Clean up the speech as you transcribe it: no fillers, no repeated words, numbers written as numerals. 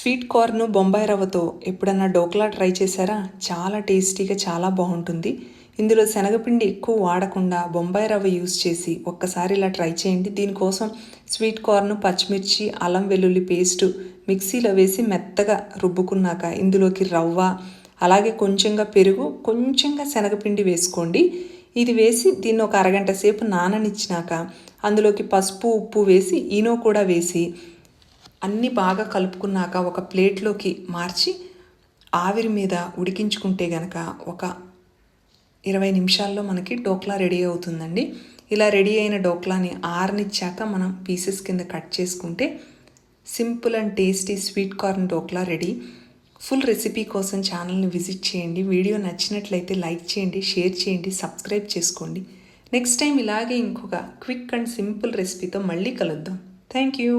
Sweet corn Bombay రవ్వతో ఎప్పుడన్నా dhokla try చేశారా? చాలా టేస్టీగా చాలా బాగుంటుంది. ఇందులో శనగపిండి ఎక్కువ వాడకుండా బొంబాయి రవ్వ యూస్ చేసి ఒక్కసారి ఇలా ట్రై చేయండి. దీనికోసం స్వీట్ కార్న్, పచ్చిమిర్చి, అల్లం వెల్లుల్లి పేస్టు మిక్సీలో వేసి మెత్తగా రుబ్బుకున్నాక ఇందులోకి రవ్వ, అలాగే కొంచెంగా పెరుగు, కొంచెంగా శనగపిండి వేసుకోండి. ఇది వేసి దీన్ని ఒక అరగంట సేపు నాననిచ్చినాక అందులోకి పసుపు, ఉప్పు వేసి ఈనో కూడా వేసి అన్నీ బాగా కలుపుకున్నాక ఒక ప్లేట్లోకి మార్చి ఆవిరి మీద ఉడికించుకుంటే గనక ఒక 20 నిమిషాల్లో మనకి డోక్లా రెడీ అవుతుందండి. ఇలా రెడీ అయిన డోక్లాని ఆరనిచ్చాక మనం పీసెస్ కింద కట్ చేసుకుంటే simple and tasty sweet corn dhokla ready. Full recipe కోసం ఛానల్ని విజిట్ చేయండి. వీడియో నచ్చినట్లయితే లైక్ చేయండి, షేర్ చేయండి, సబ్స్క్రైబ్ చేసుకోండి. నెక్స్ట్ టైం ఇలాగే ఇంకొక క్విక్ అండ్ సింపుల్ రెసిపీతో మళ్ళీ కలుద్దాం. Thank you.